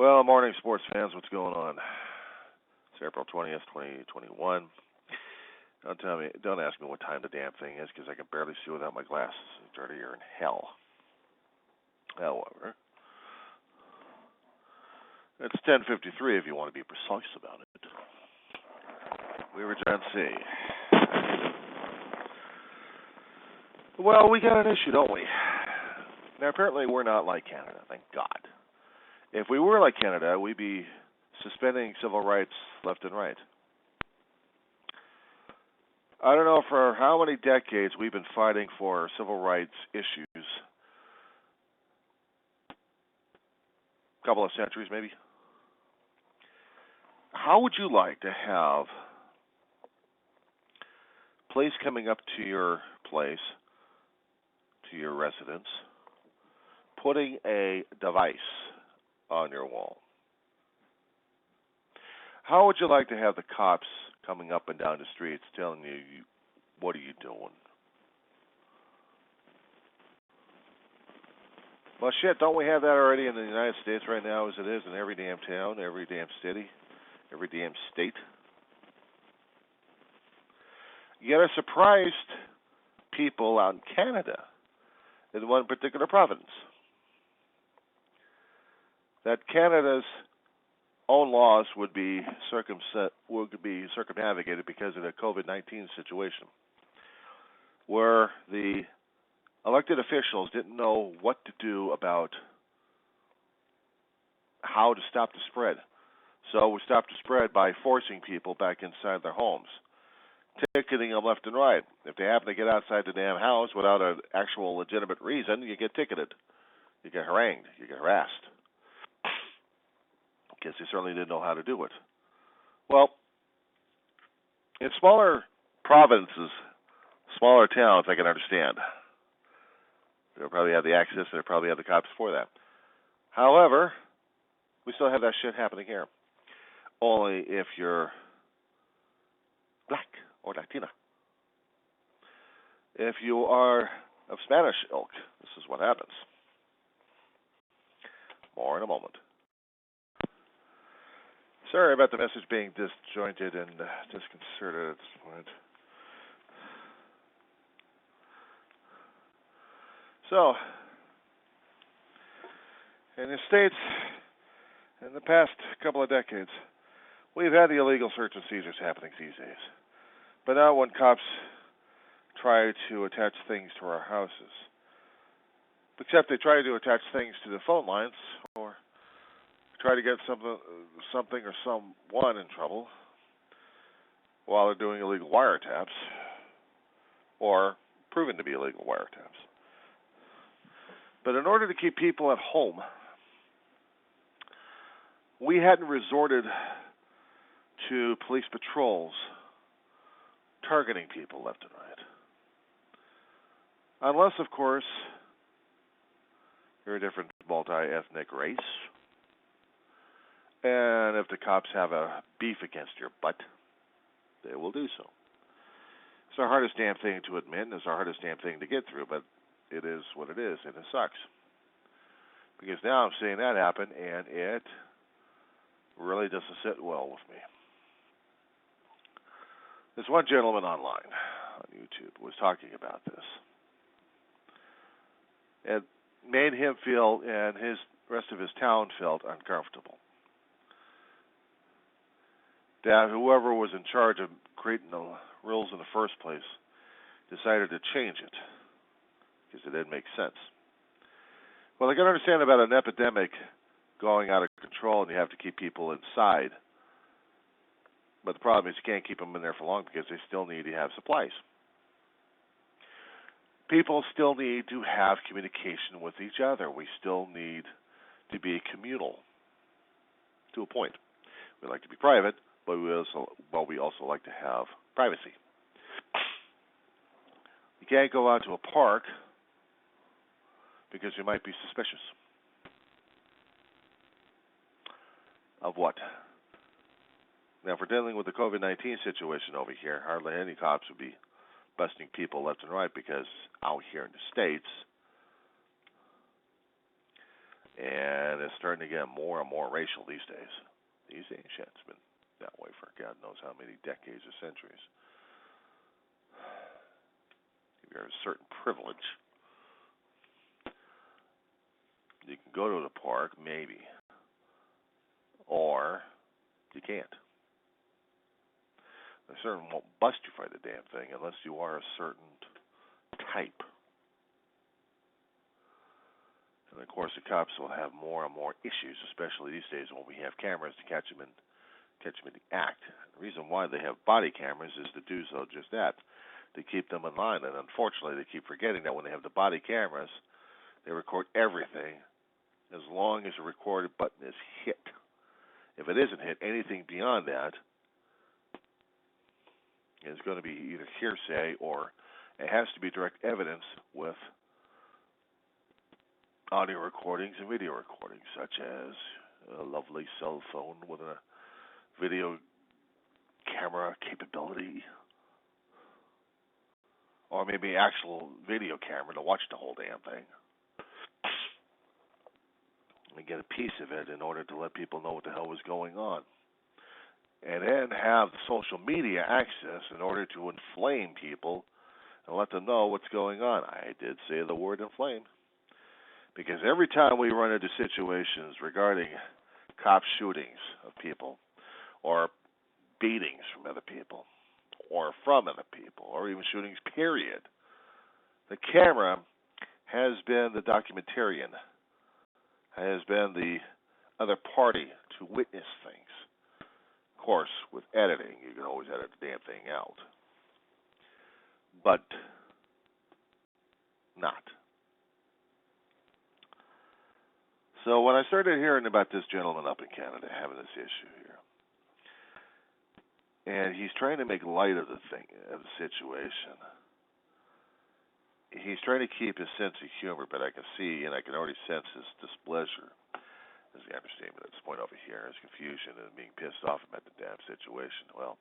Well, morning, sports fans. What's going on? It's April 20th, 2021. Don't ask me what time the damn thing is, because I can barely see without my glasses. It's dirtier than hell. However, it's 10:53 if you want to be precise about it. We were John C. Well, we got an issue, don't we? Now, apparently we're not like Canada, thank God. If we were like Canada, we'd be suspending civil rights left and right. I don't know for how many decades we've been fighting for civil rights issues. A couple of centuries, maybe. How would you like to have police coming up to your place, to your residence, putting a device on your wall? How would you like to have the cops coming up and down the streets telling you, what are you doing? Well, shit, don't we have that already in the United States right now as it is in every damn town, every damn city, every damn state? Yet I surprised people out in Canada, in one particular province, that Canada's own laws would be circumnavigated because of the COVID-19 situation, where the elected officials didn't know what to do about how to stop the spread. So we stopped the spread by forcing people back inside their homes, ticketing them left and right. If they happen to get outside the damn house without an actual legitimate reason, you get ticketed. You get harangued. You get harassed. Because they certainly didn't know how to do it. Well, in smaller provinces, smaller towns, I can understand. They'll probably have the access, they'll probably have the cops for that. However, we still have that shit happening here. Only if you're black or Latina. If you are of Spanish ilk, this is what happens. More in a moment. Sorry about the message being disjointed and disconcerted at this point. So, in the States, in the past couple of decades, we've had the illegal search and seizures happening these days. But now when cops try to attach things to our houses, except they try to attach things to the phone lines, or try to get something or someone in trouble while they're doing illegal wiretaps, or proven to be illegal wiretaps. But in order to keep people at home, we hadn't resorted to police patrols targeting people left and right. Unless, of course, you're a different multi-ethnic race. And if the cops have a beef against your butt, they will do so. It's the hardest damn thing to admit, and it's the hardest damn thing to get through, but it is what it is, and it sucks. Because now I'm seeing that happen, and it really doesn't sit well with me. There's one gentleman online on YouTube was talking about this. It made him feel, and his rest of his town felt uncomfortable. That whoever was in charge of creating the rules in the first place decided to change it because it didn't make sense. Well, I can understand about an epidemic going out of control and you have to keep people inside. But the problem is you can't keep them in there for long because they still need to have supplies. People still need to have communication with each other. We still need to be communal to a point. We like to be private, but we also like to have privacy. You can't go out to a park because you might be suspicious. Of what? Now, if we're dealing with the COVID-19 situation over here, hardly any cops would be busting people left and right because out here in the States, And it's starting to get more and more racial these days. These days, yeah, it's been that way for God knows how many decades or centuries. If you have a certain privilege, you can go to the park, maybe, or you can't. They certainly won't bust you for the damn thing unless you are a certain type. And of course, the cops will have more and more issues, especially these days when we have cameras to catch them in the act. The reason why they have body cameras is to do so just that, to keep them in line. And unfortunately, they keep forgetting that when they have the body cameras, they record everything as long as the recorded button is hit. If it isn't hit, anything beyond that is going to be either hearsay or it has to be direct evidence with audio recordings and video recordings, such as a lovely cell phone with a video camera capability, or maybe actual video camera to watch the whole damn thing and get a piece of it in order to let people know what the hell was going on. And then have the social media access in order to inflame people and let them know what's going on. I did say the word inflame. Because every time we run into situations regarding cop shootings of people, or beatings from other people, or from other people, or even shootings, period, the camera has been the documentarian, has been the other party to witness things. Of course, with editing, you can always edit the damn thing out. But not. So when I started hearing about this gentleman up in Canada having this issue here, and he's trying to make light of the thing, of the situation, he's trying to keep his sense of humor, but I can see and I can already sense his displeasure, is the understatement at this point over here, his confusion and being pissed off about the damn situation. Well,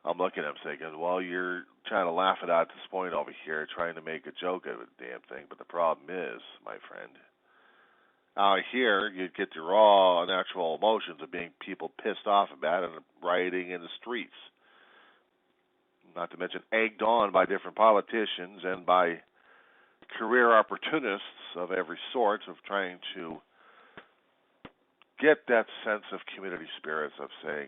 I'm looking at him thinking, well, you're trying to laugh it out at this point over here, trying to make a joke out of the damn thing, but the problem is, my friend, out here, you'd get the raw, natural emotions of being people pissed off about it and rioting in the streets. Not to mention egged on by different politicians and by career opportunists of every sort of trying to get that sense of community spirits of saying,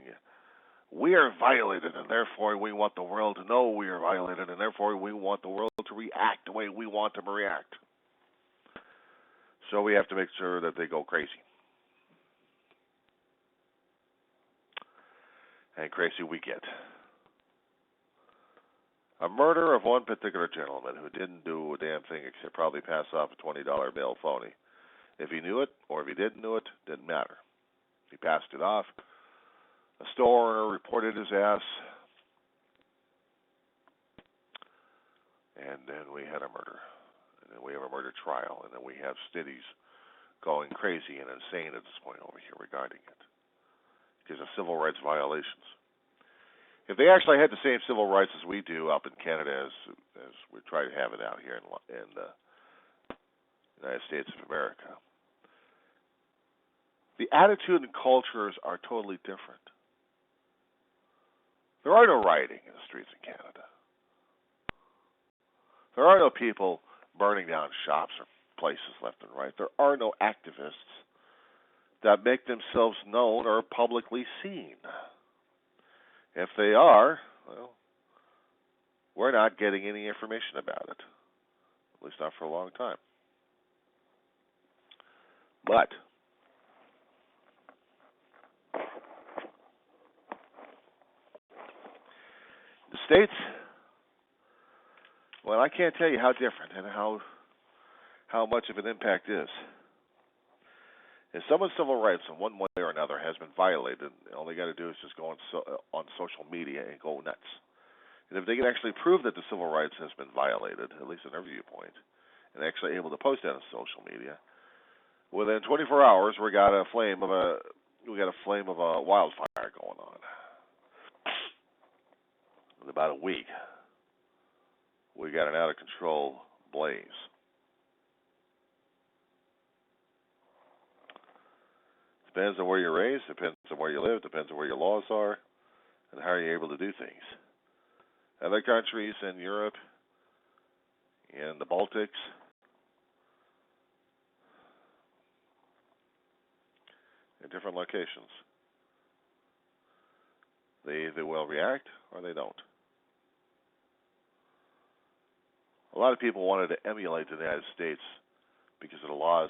we are violated and therefore we want the world to know we are violated and therefore we want the world to react the way we want them to react. So we have to make sure that they go crazy. And crazy we get. A murder of one particular gentleman who didn't do a damn thing except probably pass off a $20 bill phony. If he knew it or if he didn't know it, didn't matter. He passed it off. A store owner reported his ass. And then we had a murder. And then we have a murder trial. And then we have cities going crazy and insane at this point over here regarding it because of civil rights violations. If they actually had the same civil rights as we do up in Canada as we try to have it out here in the United States of America, the attitude and cultures are totally different. There are no rioting in the streets in Canada. There are no people burning down shops or places left and right. There are no activists that make themselves known or publicly seen. If they are, well, we're not getting any information about it. At least not for a long time. But the states, well, I can't tell you how different and how much of an impact is. If someone's civil rights in one way or another has been violated, all they got to do is just go on social media and go nuts. And if they can actually prove that the civil rights has been violated, at least in their viewpoint, and actually able to post that on social media, within 24 hours we got a flame of a wildfire going on. In about a week, we got an out of control blaze. Depends on where you're raised, depends on where you live, depends on where your laws are, and how are you able to do things. Other countries in Europe, in the Baltics, in different locations, they either will react or they don't. A lot of people wanted to emulate the United States because of the laws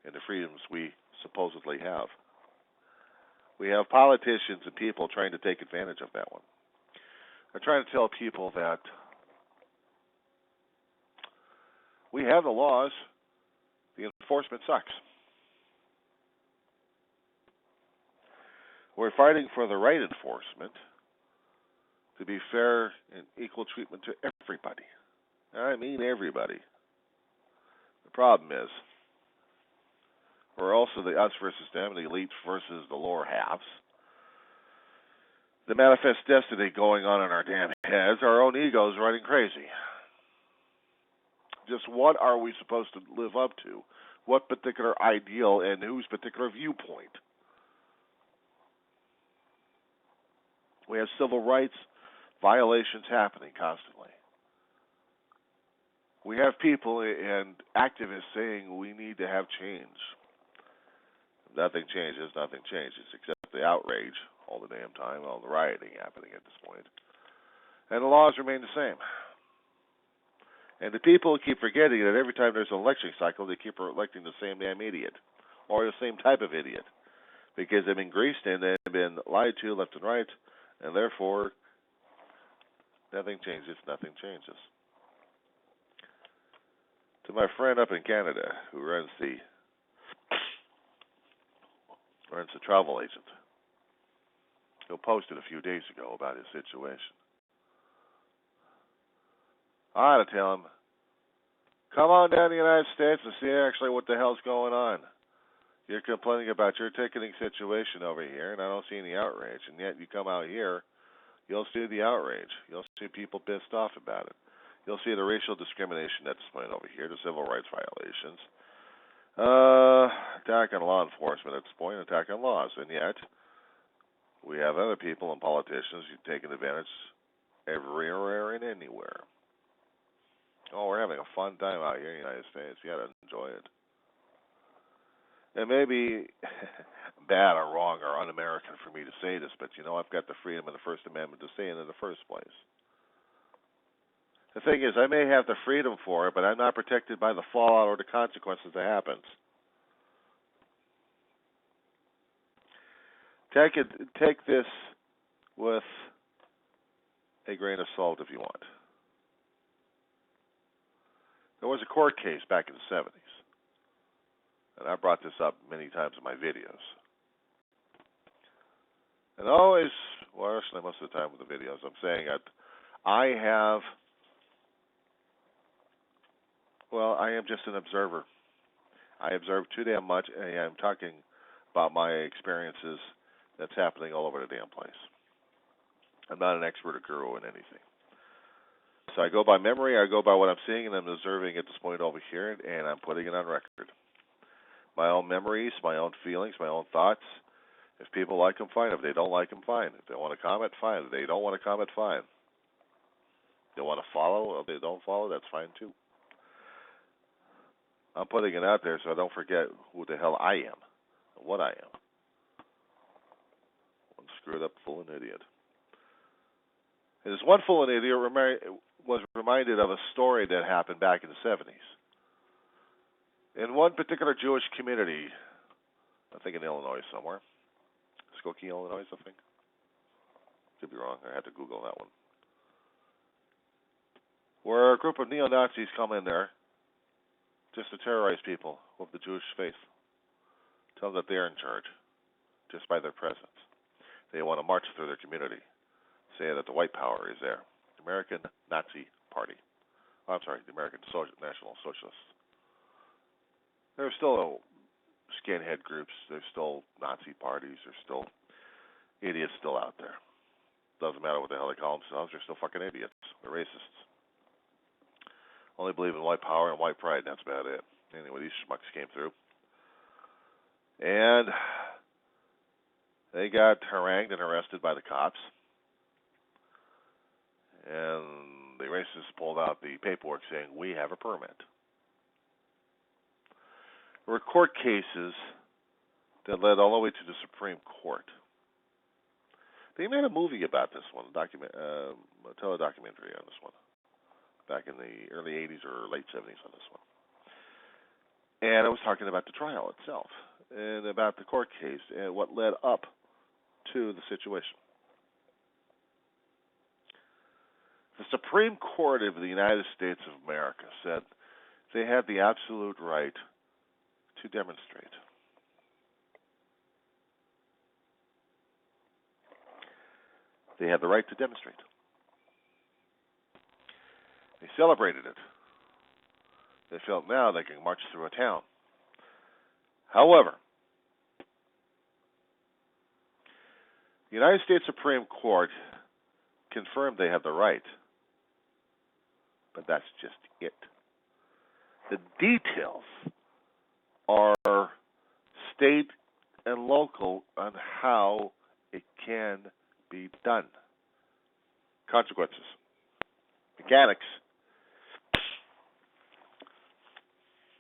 and the freedoms we supposedly have. We have politicians and people trying to take advantage of that one. They're trying to tell people that we have the laws, the enforcement sucks. We're fighting for the right enforcement to be fair and equal treatment to everybody. I mean everybody. The problem is, we're also the us versus them, the elites versus the lower halves. The manifest destiny going on in our damn heads, our own egos running crazy. Just what are we supposed to live up to? What particular ideal and whose particular viewpoint? We have civil rights violations happening constantly. We have people and activists saying we need to have change. Nothing changes, except the outrage all the damn time, all the rioting happening at this point. And the laws remain the same. And the people keep forgetting that every time there's an election cycle, they keep electing the same damn idiot, or the same type of idiot, because they've been greased and they've been lied to left and right, and therefore nothing changes. To my friend up in Canada who runs the travel agent, who posted a few days ago about his situation, I ought to tell him, come on down to the United States and see actually what the hell's going on. You're complaining about your ticketing situation over here, and I don't see any outrage. And yet you come out here, you'll see the outrage. You'll see people pissed off about it. You'll see the racial discrimination that's playing over here, the civil rights violations, attack on law enforcement at this point, attack on laws. And yet we have other people and politicians taking advantage everywhere and anywhere. Oh, we're having a fun time out here in the United States. You got to enjoy it. It may be bad or wrong or un-American for me to say this, but I've got the freedom of the First Amendment to say it in the first place. The thing is, I may have the freedom for it, but I'm not protected by the fallout or the consequences that happens. Take this with a grain of salt if you want. There was a court case back in the 70s, and I brought this up many times in my videos. And always, well, actually most of the time with the videos, I'm saying that I am just an observer. I observe too damn much, and I'm talking about my experiences that's happening all over the damn place. I'm not an expert or guru in anything. So I go by memory, I go by what I'm seeing, and I'm observing at this point over here, and I'm putting it on record. My own memories, my own feelings, my own thoughts. If people like them, fine. If they don't like them, fine. If they want to comment, fine. If they don't want to comment, fine. If they want to follow, or if they don't follow, that's fine too. I'm putting it out there so I don't forget who the hell I am and what I am. One screwed up fool and idiot. And this one fool and idiot was reminded of a story that happened back in the 70s. In one particular Jewish community, I think in Illinois somewhere, Skokie, Illinois, I think. Could be wrong. I had to Google that one. Where a group of neo-Nazis come in there just to terrorize people of the Jewish faith. Tell them that they're in charge, just by their presence. They want to march through their community, saying that the white power is there. The American Nazi Party. Oh, I'm sorry, the American National Socialists. There's still skinhead groups. There's still Nazi parties. There's still idiots still out there. Doesn't matter what the hell they call themselves. They're still fucking idiots. They're racists. Only believe in white power and white pride, and that's about it. Anyway, these schmucks came through. And They got harangued and arrested by the cops, and the racists pulled out the paperwork saying, "We have a permit." There were court cases that led all the way to the Supreme Court. They made a movie about this one, a teledocumentary on this one, back in the early 80s or late 70s on this one. And I was talking about the trial itself and about the court case and what led up to the situation. The Supreme Court of the United States of America said they had the absolute right to demonstrate. They had the right to demonstrate. They celebrated it. They felt now they can march through a town. However, the United States Supreme Court confirmed they have the right, but that's just it. The details are state and local on how it can be done. Consequences. Mechanics.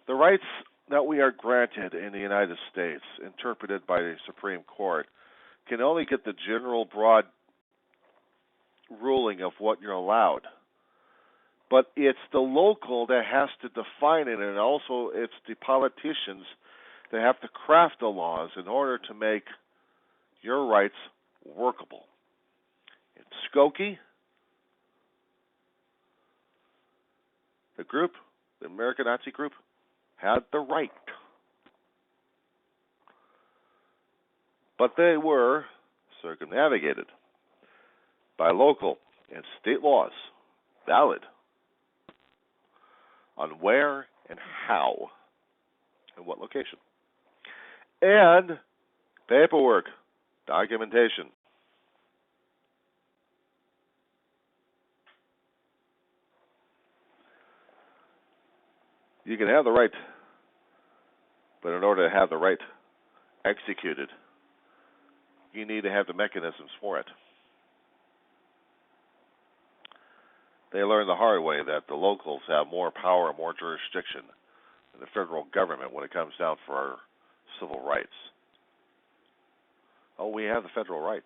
The rights that we are granted in the United States, interpreted by the Supreme Court, can only get the general broad ruling of what you're allowed. But it's the local that has to define it, and also it's the politicians that have to craft the laws in order to make your rights workable. In Skokie, the group, the American Nazi group, had the right. But they were circumnavigated by local and state laws, valid on where and how and what location. And paperwork, documentation. You can have the right, but in order to have the right executed, you need to have the mechanisms for it. They learned the hard way that the locals have more power and more jurisdiction than the federal government when it comes down for our civil rights. Oh, we have the federal right.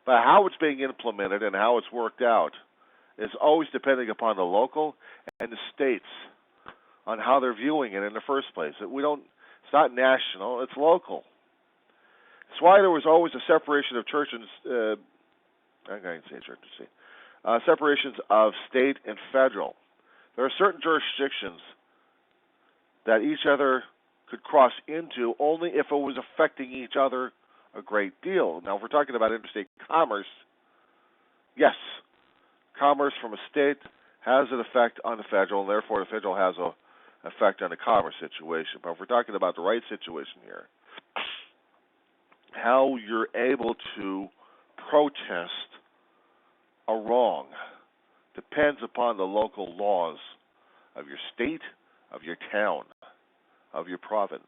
But how it's being implemented and how it's worked out is always depending upon the local and the states on how they're viewing it in the first place. It's not national, it's local. That's why there was always a separation of church and I'm going to say church and state. Separations of state and federal. There are certain jurisdictions that each other could cross into only if it was affecting each other a great deal. Now, if we're talking about interstate commerce, yes, commerce from a state has an effect on the federal, and therefore the federal has an effect on the commerce situation. But if we're talking about the right situation here, how you're able to protest a wrong depends upon the local laws of your state, of your town, of your province.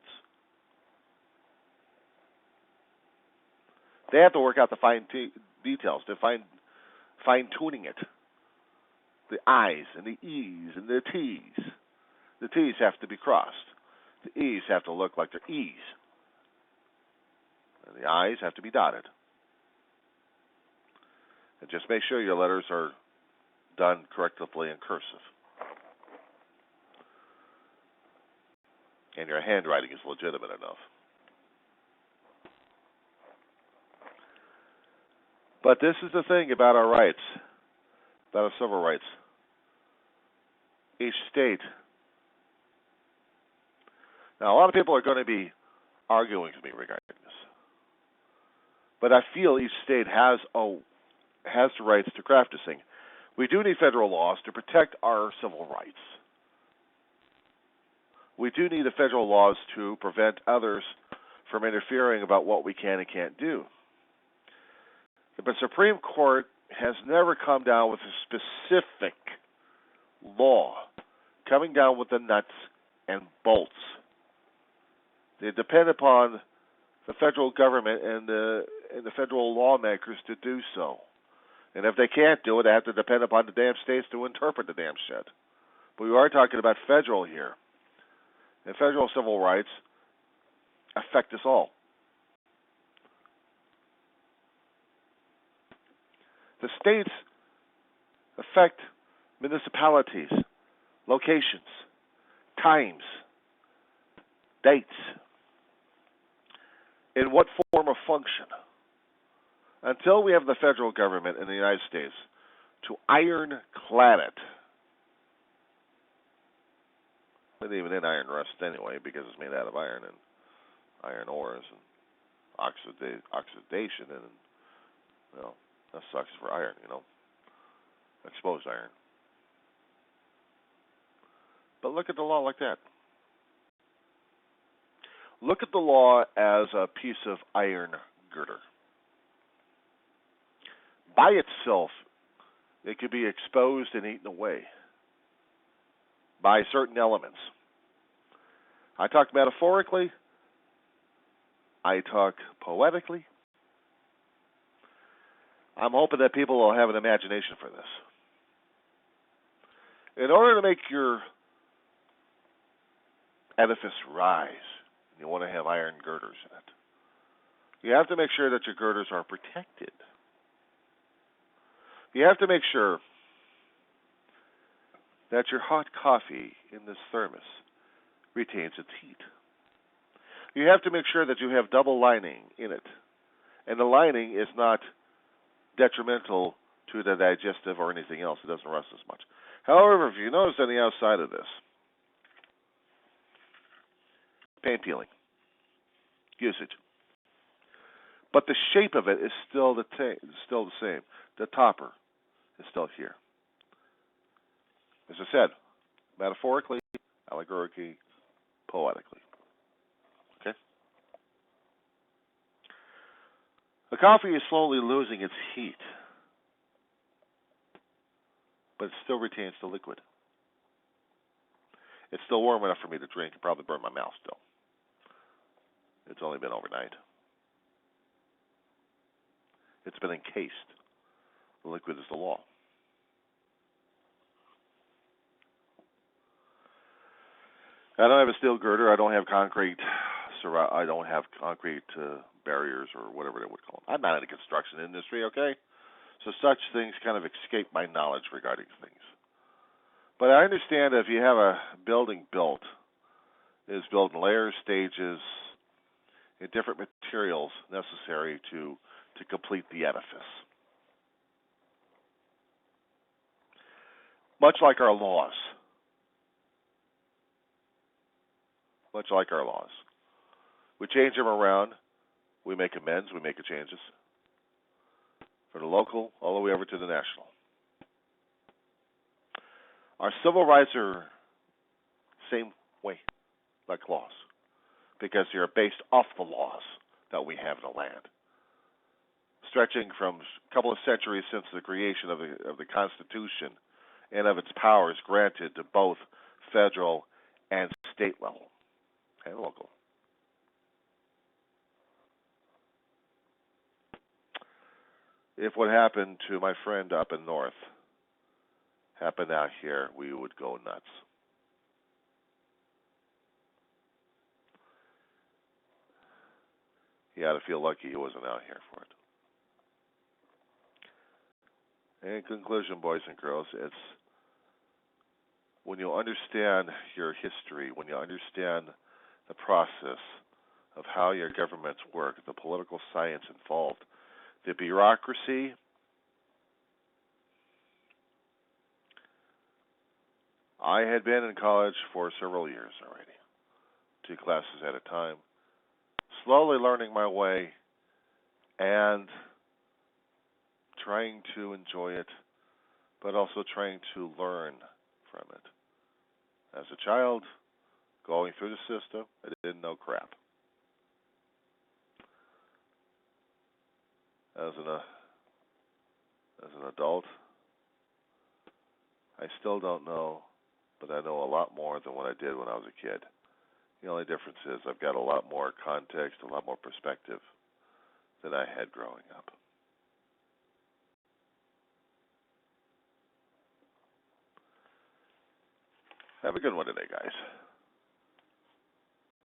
They have to work out the fine details, to fine-tuning it. The I's and the E's and the T's. The T's have to be crossed. The E's have to look like they're E's. And the I's have to be dotted. And just make sure your letters are done correctly in cursive. And your handwriting is legitimate enough. But this is the thing about our rights, about our civil rights. Each state. Now, a lot of people are going to be arguing with me regarding this. But I feel each state has the rights to craft this thing. We do need federal laws to protect our civil rights. We do need the federal laws to prevent others from interfering about what we can and can't do. But the Supreme Court has never come down with a specific law, coming down with the nuts and bolts. They depend upon the federal government and the federal lawmakers to do so. And if they can't do it, they have to depend upon the damn states to interpret the damn shit. But we are talking about federal here. And federal civil rights affect us all. The states affect municipalities, locations, times, dates, in what form of function. Until we have the federal government in the United States to ironclad it, not even in iron rust anyway, because it's made out of iron and iron ores and oxidation, and that sucks for iron, exposed iron. But look at the law like that. Look at the law as a piece of iron girder. By itself, it could be exposed and eaten away by certain elements. I talk metaphorically. I talk poetically. I'm hoping that people will have an imagination for this. In order to make your edifice rise, you want to have iron girders in it. You have to make sure that your girders are protected. You have to make sure that your hot coffee in this thermos retains its heat. You have to make sure that you have double lining in it. And the lining is not detrimental to the digestive or anything else. It doesn't rust as much. However, if you notice on the outside of this, paint peeling, usage. But the shape of it is still the same. The topper is still here. As I said, metaphorically, allegorically, poetically. Okay? The coffee is slowly losing its heat, but it still retains the liquid. It's still warm enough for me to drink and probably burn my mouth still. It's only been overnight. It's been encased. The liquid is the law. I don't have a steel girder. I don't have concrete. I don't have concrete barriers or whatever they would call them. I'm not in the construction industry, okay? So such things kind of escape my knowledge regarding things. But I understand that if you have a building built, it's built in layers, stages, and different materials necessary to complete the edifice. Much like our laws. Much like our laws. We change them around. We make amends. We make changes. From the local all the way over to the national. Our civil rights are same way, like laws, because they are based off the laws that we have in the land, stretching from a couple of centuries since the creation of the Constitution and of its powers granted to both federal and state level and local. If what happened to my friend up in North happened out here, we would go nuts. He ought to feel lucky he wasn't out here for it. In conclusion, boys and girls, it's when you understand your history, when you understand the process of how your governments work, the political science involved, the bureaucracy, I had been in college for several years already, 2 classes at a time, slowly learning my way and trying to enjoy it, but also trying to learn from it. As a child, going through the system, I didn't know crap. As an adult, I still don't know, but I know a lot more than what I did when I was a kid. The only difference is I've got a lot more context, a lot more perspective than I had growing up. Have a good one today, guys.